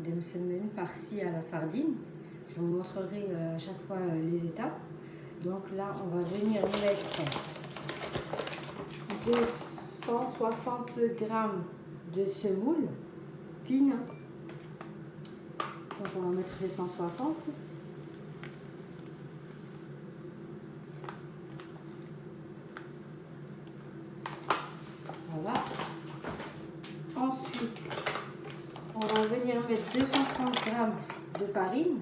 des msemen farcis à la sardine. Je vous montrerai à chaque fois les étapes. Donc là, on va venir mettre 260 g de semoule fine. Donc on va mettre 260. Voilà. Ensuite, on va venir mettre 230 g de farine.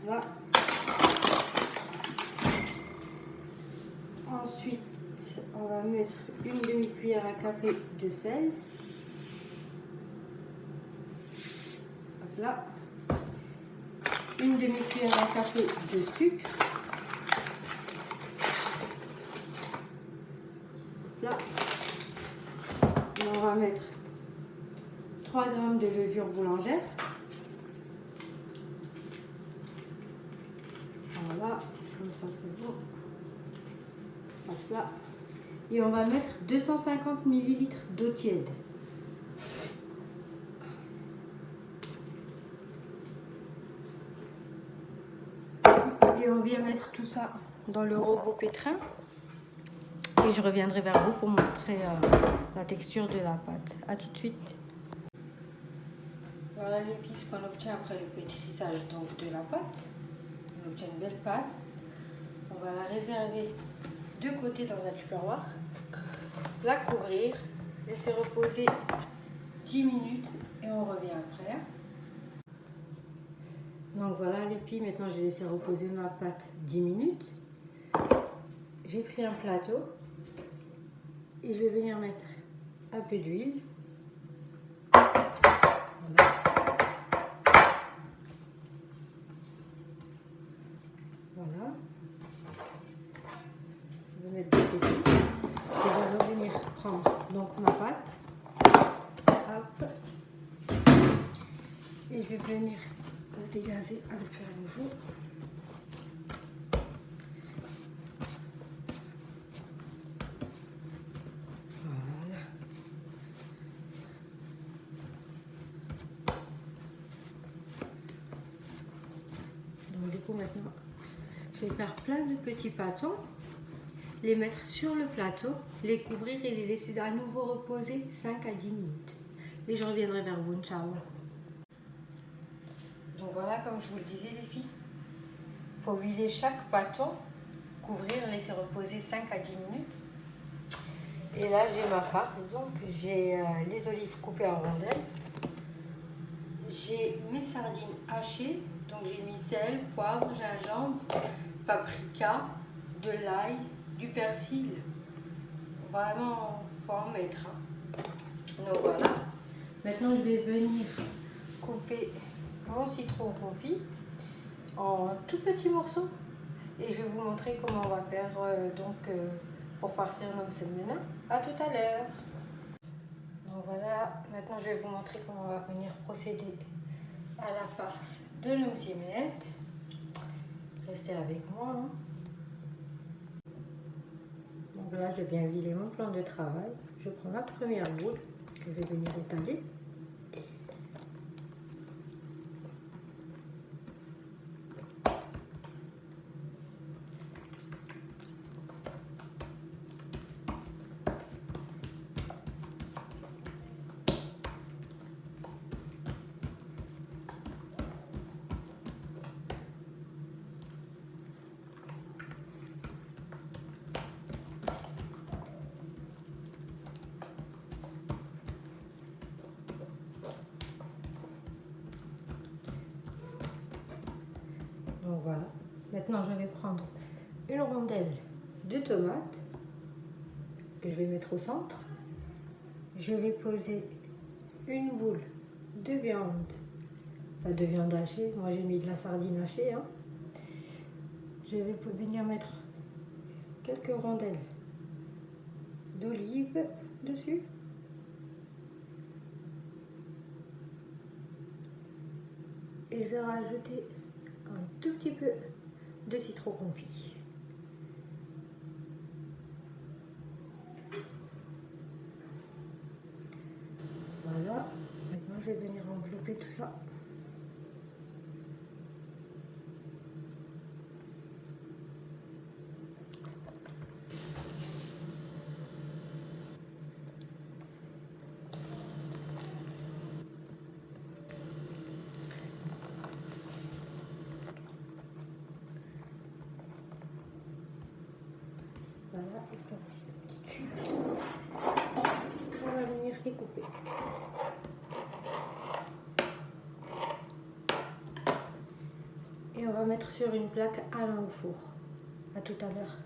Voilà. Ensuite, on va mettre une demi-cuillère à café de sel. Hop là. Une demi-cuillère à café de sucre. Hop là. Et on va mettre 3 g de levure boulangère. Voilà, comme ça c'est bon. Hop là. Et on va mettre 250 ml d'eau tiède. Et on vient mettre tout ça dans le robot pétrin. Et je reviendrai vers vous pour montrer la texture de la pâte. A tout de suite. Voilà les filles, ce qu'on obtient après le pétrissage donc de la pâte. On obtient une belle pâte. On va la réserver de côté dans un tupperware, la couvrir, laisser reposer 10 minutes et on revient après. Donc voilà les filles, maintenant j'ai laissé reposer ma pâte 10 minutes. J'ai pris un plateau et je vais venir mettre un peu d'huile. Voilà. Voilà. Je vais mettre des petits. Je vais revenir prendre donc ma pâte. Hop. Et je vais venir la dégazer un peu à nouveau. Voilà. Donc du coup maintenant, je vais faire plein de petits pâtons, les mettre sur le plateau, les couvrir et les laisser à nouveau reposer 5 à 10 minutes. Et je reviendrai vers vous, Inch'Allah. Donc voilà, comme je vous le disais les filles, il faut huiler chaque pâton, couvrir, laisser reposer 5 à 10 minutes. Et là j'ai ma farce, donc j'ai les olives coupées en rondelles, j'ai mes sardines hachées, donc j'ai mis sel, poivre, gingembre, paprika, de l'ail, du persil. Vraiment, il faut en mettre. Donc voilà. Maintenant, je vais venir couper mon citron confit en tout petits morceaux. Et je vais vous montrer comment on va faire pour farcir nos msemen. À tout à l'heure. Donc voilà. Maintenant, je vais vous montrer comment on va venir procéder à la farce de nos msemen. Restez avec moi. Hein. Donc là, je viens huiler mon plan de travail. Je prends la première boule que je vais venir étaler. Donc voilà. Maintenant, je vais prendre une rondelle de tomate que je vais mettre au centre. Je vais poser une boule de viande, enfin de viande hachée. Moi, j'ai mis de la sardine hachée. Hein. je vais venir mettre quelques rondelles d'olive dessus. Et je vais rajouter un tout petit peu de citron confit. Voilà, maintenant je vais venir envelopper tout ça. Voilà, et puis une petite chute. On va venir les couper. Et on va mettre sur une plaque à l'un au four. À tout à l'heure.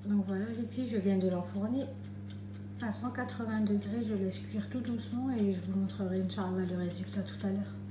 Donc voilà les filles, je viens de l'enfourner à 180 degrés. Je laisse cuire tout doucement et je vous montrerai Inch'Allah le résultat tout à l'heure.